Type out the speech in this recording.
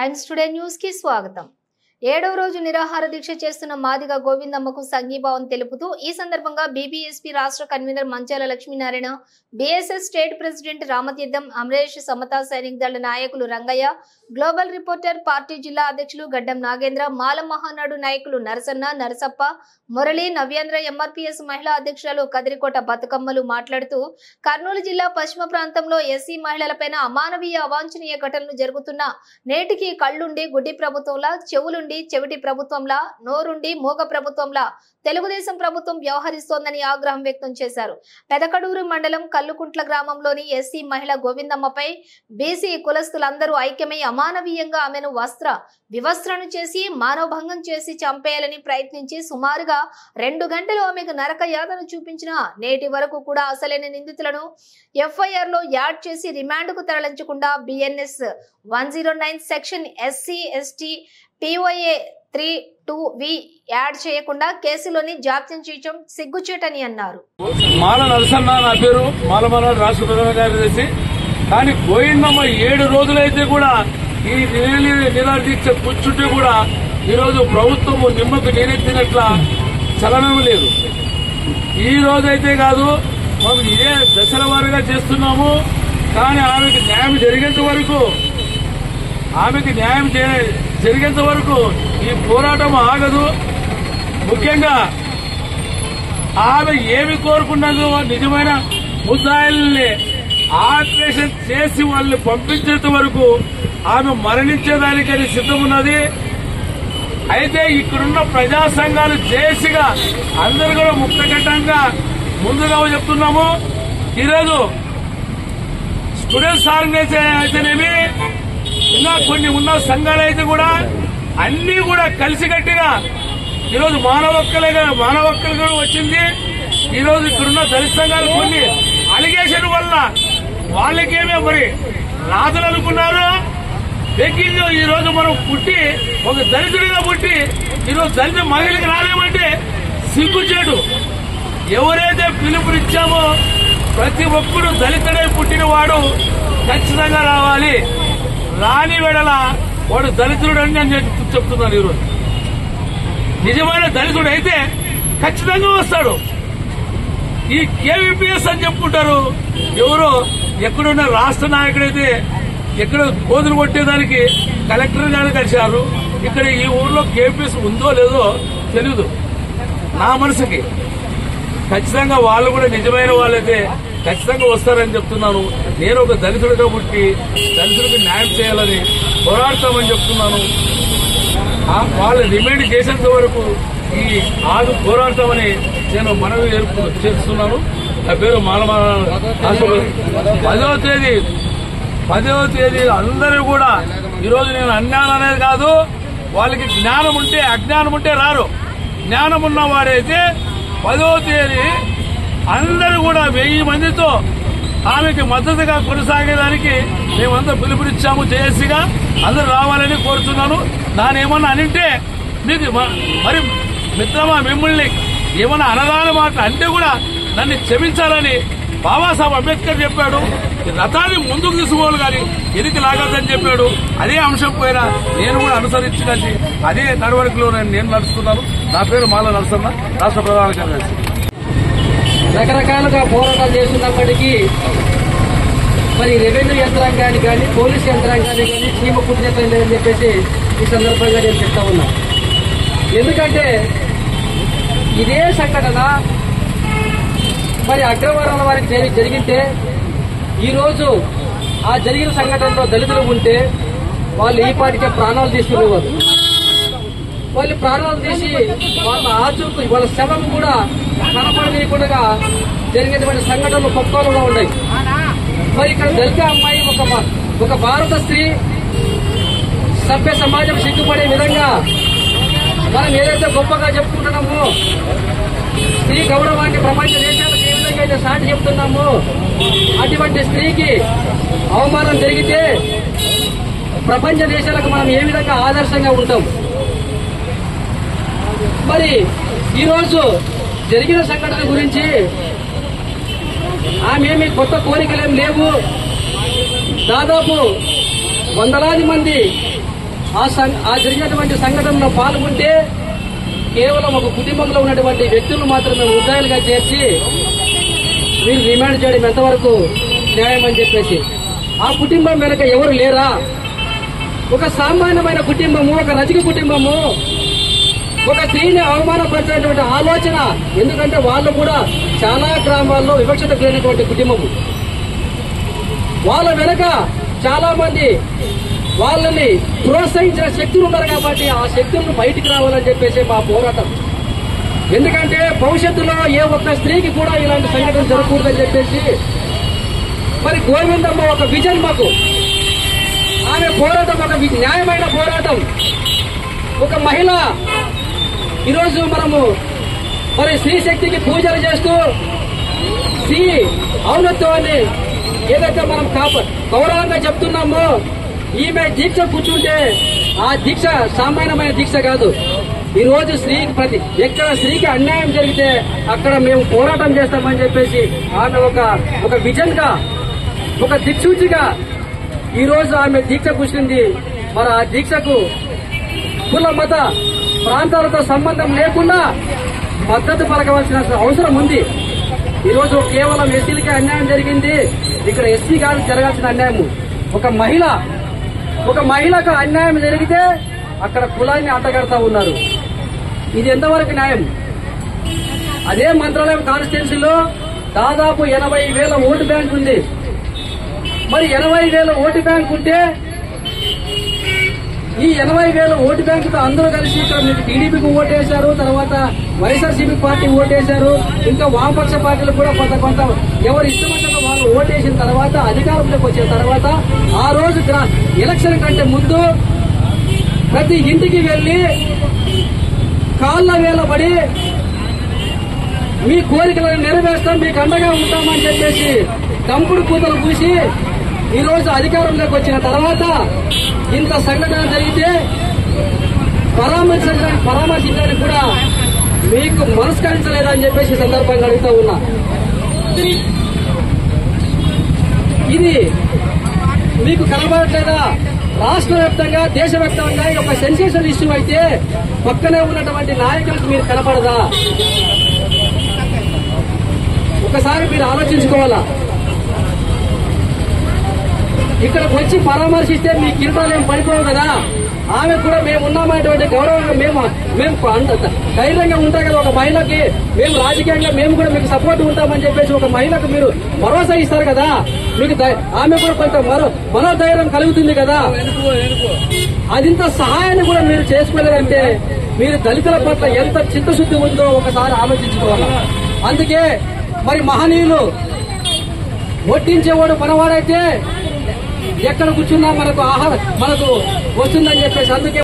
Times today news కి స్వాగతం। 7వ రోజు నిరాహార దీక్ష చేస్తున్న మాదిగ గోవిందమ్మకు సంఘీభావం తెలుపుతూ ఈ సందర్భంగా బీబీఎస్పీ రాష్ట్ర convener Manchala Lakshminarayana, BSS state president Ramatirtham Amaresh, Samata Sainik Dal నాయకులు రంగయ్య, గ్లోబల్ రిపోర్టర్ పార్టీ జిల్లా అధ్యక్షులు గడ్డం నాగేంద్ర, మాల మహానాడు నాయకులు నరసన్న, నరసప్ప, మురళి, నవ్యాంధ్ర, ఎంఆర్పీఎస్ మహిళా అధ్యక్షురాలు కదిరికోట బతుకమ్మలు మాట్లాడుతూ కర్నూలు జిల్లా పశ్చిమ ప్రాంతంలో ఎస్సీ మహిళలపైన అమానవీయ అవాంఛనీయ ఘటనలు జరుగుతున్నా నేటికి కళ్ళుండి గుడ్డి ప్రభుత్వంలా, చెవులుండి చెవిటి ప్రభుత్వంలా, నోరుండి మూగ ప్రభుత్వంలా తెలుగుదేశం ప్రభుత్వం వ్యవహరిస్తోందని ఆగ్రహం వ్యక్తం చేశారు। పెదకడూరు మండలం కల్లుకుంట్ల గ్రామంలోని ఎస్సీ మహిళ గోవిందమ్మపై బీసీ కులస్తులందరూ ఐక్యమై అమానవీయంగా ఆమెను వివస్త్రను చేసి మానవభంగం చేసి చంపేయాలని ప్రయత్నించి సుమారుగా 2 గంటలు ఆమెకు నరక యాతన చూపించిన నేటి వరకు కూడా అసలైన నిందితులను ఎఫ్ఐఆర్ లో యాడ్ చేసి రిమాండ్ కు తరలించకుండా BNS 109 section SC ST POA 32V add చేయకుండా కేసులోని జాప్యం చేయడం సిగ్గుచేటని అన్నారు। మాల నరసన్న నా పేరు, మాలమనాడు రాష్ట్ర ప్రధాన కార్యదర్శి। కానీ గోవిందమ్మ 7 రోజులైతే కూడా ఈ నిరాహార దీక్ష కూర్చుంటే కూడా ఈరోజు ప్రభుత్వము నిమ్మకు నీరెత్తినట్ల చలనం లేదు। ఈ రోజైతే కాదు, మనం ఇదే దశల వారీగా చేస్తున్నాము। కానీ ఆమెకు న్యాయం జరిగేంత వరకు ఈ పోరాటం ఆగదు। ముఖ్యంగా ఆమె ఏమి కోరుకున్నదో నిజమైన ముద్దాయిల్ని ఆపరేషన్ చేసి వాళ్ళని పంపించేంత వరకు ఆమె మరణించేదానికని సిద్ధమున్నది। అయితే ఇక్కడున్న ప్రజా సంఘాలు జేఏసీగా అందరూ కూడా ముక్తఘట్టంగా ముందుగా చెప్తున్నాము। ఈరోజు స్టూడెంట్స్ ఆర్గనైజేషన్ అయితేనేమి, ఇంకా కొన్ని ఉన్న సంఘాలు అయితే కూడా అన్ని కూడా కలిసికట్టిగా ఈరోజు మానవ హక్కులుగా వచ్చింది। ఈరోజు ఇక్కడున్న దళిత సంఘాలు కొన్ని అలిగేషన్ వల్ల వాళ్ళకేమే మరి రాజులు అనుకున్నారు బెగ్గింగ్। ఈ రోజు మనం పుట్టి ఒక దళితుడిగా పుట్టి ఈరోజు దళిత మహిళకి రాలేమంటే సిగ్గుచేటు। ఎవరైతే పిలుపునిచ్చామో ప్రతి ఒక్కడు దళితుడే పుట్టిన వాడు ఖచ్చితంగా రావాలి, రాని వేళల వాడు దళితుడు అని నేను చెప్తున్నాను। ఈరోజు నిజమైన దళితుడు అయితే ఖచ్చితంగా వస్తాడు। ఈ KVPS అని చెప్పుకుంటారు ఎవరో, ఎక్కడున్న రాష్ట్ర నాయకుడైతే ఎక్కడ కోతులు కొట్టేదానికి కలెక్టర్ గారు కలిశారు। ఇక్కడ ఈ ఊర్లో KVPS ఉందో లేదో తెలియదు నా మనసుకి। ఖచ్చితంగా వాళ్ళు కూడా నిజమైన వాళ్ళైతే ఖచ్చితంగా వస్తారని చెప్తున్నాను। నేను ఒక దళితుడిగా పుట్టి దళితుడికి న్యాయం చేయాలని పోరాడతామని చెప్తున్నాను। వాళ్ళు రిమైండ్ చేసేంత వరకు ఈ పోరాడతామని నేను మనవి చేస్తున్నాను। నా పేరు మాలమనాడు। 10వ తేదీ అందరూ కూడా ఈరోజు నేను అజ్ఞానం అనేది కాదు, వాళ్ళకి జ్ఞానం ఉంటే అజ్ఞానం ఉంటే రారు। జ్ఞానం ఉన్నవాడైతే 10వ తేదీ అందరూ కూడా 1000 మందితో ఆమెకి మద్దతుగా కొనసాగేదానికి మేమంతా పిలుపునిచ్చాము జేఏసీగా, అందరూ రావాలని కోరుతున్నాను। నానేమన్నా అనింటే మీకు మరి మిత్రమా మిమ్మల్ని ఏమన్నా అనగానే మాట అంటే కూడా నన్ను క్షమించాలని బాబాసాహెబ్ అంబేద్కర్ చెప్పాడు। రథాన్ని ముందుకు తీసుకోవాలి కానీ ఎనికి లాగద్దని చెప్పాడు। అదే అంశం పైన నేను కూడా అనుసరించినది అదే నడవడికలో నేను నడుస్తున్నాను। నా పేరు మాల నరసన్న, రాష్ట్ర ప్రధాన కార్యదర్శి। రకరకాలుగా పోరాటాలు చేస్తున్నప్పటికీ మరి రెవెన్యూ యంత్రాంగానికి కానీ పోలీస్ యంత్రాంగానికి కానీ చీమ పుట్టినట్టు లేదని చెప్పేసి ఈ సందర్భంగా నేను చెప్తా ఉన్నా। ఎందుకంటే ఇదే సంఘటన మరి అగ్రవర్ణాల వారికి జరిగితే ఈరోజు ఆ జరిగిన సంఘటనలో దళితులు ఉంటే వాళ్ళు ఈ పాటికే ప్రాణాలు తీసుకునేవారు। వాళ్ళు ప్రాణాలు తీసి వాళ్ళ ఆచూకు వాళ్ళ శవం కూడా కనపడనీయకుండా జరిగినటువంటి సంఘటనలు పక్కాలుగా ఉన్నాయి। మరి ఇక్కడ దళిత అమ్మాయి ఒక భారత స్త్రీ సభ్య సమాజం సిగ్గుపడే విధంగా మనం ఏదైతే గొప్పగా చెప్పుకుంటున్నామో, స్త్రీ గౌరవాన్ని ప్రపంచ దేశాలకు ఏ విధంగా అయితే సాటి చెప్తున్నామో అటువంటి స్త్రీకి అవమానం జరిగితే ప్రపంచ దేశాలకు మనం ఏ విధంగా ఆదర్శంగా ఉంటాం। మరి ఈరోజు జరిగిన సంఘటన గురించి ఆమె కొత్త కోరికలేం లేవు। దాదాపు వందలాది మంది ఆ జరిగినటువంటి సంఘటనలో పాల్గొంటే కేవలం ఒక కుటుంబంలో ఉన్నటువంటి వ్యక్తులను మాత్రమే ముద్దాయిలుగా చేర్చి మీరు రిమాండ్ చేయడం ఎంతవరకు న్యాయం అని చెప్పేసి, ఆ కుటుంబం వెనక ఎవరు లేరా? ఒక సామాన్యమైన కుటుంబము, ఒక రజక కుటుంబము ఒక స్త్రీని అవమానపరిచినటువంటి ఆలోచన, ఎందుకంటే వాళ్ళు కూడా చాలా గ్రామాల్లో వివక్షత గురైనటువంటి కుటుంబము. వాళ్ళ వెనక చాలా మంది వాళ్ళని ప్రోత్సహించిన శక్తులు ఉన్నారు కాబట్టి ఆ శక్తులను బయటికి రావాలని చెప్పేసి మా పోరాటం. ఎందుకంటే భవిష్యత్తులో ఏ ఒక్క స్త్రీకి కూడా ఇలాంటి సంఘటన జరగకూడదని చెప్పేసి మరి గోవిందమ్మ ఒక విజన్ మాకు. ఆమె పోరాటం ఒక న్యాయమైన పోరాటం. ఒక మహిళ ఈరోజు మనము మరి స్త్రీ శక్తికి పూజలు చేస్తూ స్త్రీ ఔన్నత్వాన్ని ఏదైతే మనం గౌరవంగా చెప్తున్నామో, ఈమె దీక్ష కూర్చుంటే ఆ దీక్ష సామాన్యమైన దీక్ష కాదు. ఈ రోజు స్త్రీకి ఎక్కడ స్త్రీకి అన్యాయం జరిగితే అక్కడ మేము పోరాటం చేస్తామని చెప్పేసి ఆమె ఒక విజన్ గా, ఒక దిక్సూచిగా ఈ రోజు ఆమె దీక్ష కూర్చుంది. మరి ఆ దీక్షకు కుల మత ప్రాంతాలతో సంబంధం లేకుండా మద్దతు పలకవలసిన అవసరం ఉంది. ఈరోజు కేవలం ఎస్సీలకే అన్యాయం జరిగింది, ఇక్కడ ఎస్సీ కాదు జరగాల్సిన అన్యాయం. ఒక మహిళకు అన్యాయం జరిగితే అక్కడ కులాన్ని అంటగడతా ఉన్నారు. ఇది ఎంతవరకు న్యాయం? అదే మంత్రాలయం కాన్స్టిట్యున్సీలో దాదాపు 80,000 ఓటు బ్యాంక్ ఉంది. మరి 80,000 ఓటు బ్యాంక్ ఉంటే ఈ 80,000 ఓటు బ్యాంకుతో అందరూ కలిసి ఇక్కడ మీకు టీడీపీకి ఓటేశారు, తర్వాత వైఎస్ఆర్సీపీ పార్టీ ఓటేశారు, ఇంకా వామపక్ష పార్టీలు కూడా కొంత ఎవరు ఇష్టమంటే వాళ్ళు ఓటేసిన తర్వాత అధికారంలోకి వచ్చిన తర్వాత ఆ రోజు ఎలక్షన్ కంటే ముందు ప్రతి ఇంటికి వెళ్లి కాళ్ల వేలబడి మీ కోరికలను నెరవేర్స్తాం, మీకు అండగా ఉంటామని చెప్పేసి దంపుడు కూతలు పూసి ఈ రోజు అధికారంలోకి వచ్చిన తర్వాత ఇంత సంఘటన జరిగితే పరామర్శించడానికి కూడా మీకు మనస్కరించలేదని చెప్పేసి సందర్భంగా అడుగుతా ఉన్నా. ఇది మీకు కనబడట్లేదా? రాష్ట్ర వ్యాప్తంగా, దేశవ్యాప్తంగా ఒక సెన్సేషన్ ఇష్యూ అయితే పక్కనే ఉన్నటువంటి నాయకులకు మీరు కనపడదా? ఒకసారి మీరు ఆలోచించుకోవాలా. ఇక్కడికి వచ్చి పరామర్శిస్తే మీ కిరీటాలు ఏం పడిపోవు కదా. ఆమె కూడా మేము ఉన్నామనేటువంటి గౌరవంగా మేము అంత ధైర్యంగా ఉంటాం కదా. ఒక మహిళకి మేము రాజకీయంగా మేము కూడా మీకు సపోర్ట్ ఉంటామని చెప్పేసి ఒక మహిళకు మీరు భరోసా ఇస్తారు కదా. మీకు ఆమె కూడా కొంత మనోధైర్యం కలుగుతుంది కదా. అదింత సహాయాన్ని కూడా మీరు చేసుకోలేదంటే మీరు దళితుల పట్ల ఎంత చిత్తశుద్ధి ఉందో ఒకసారి ఆలోచించుకోవాలి. అందుకే మరి మహనీయులు వడ్డించేవాడు మనవాడైతే ఎక్కడ కూర్చున్నా మనకు వస్తుందని చెప్పేసి అందుకే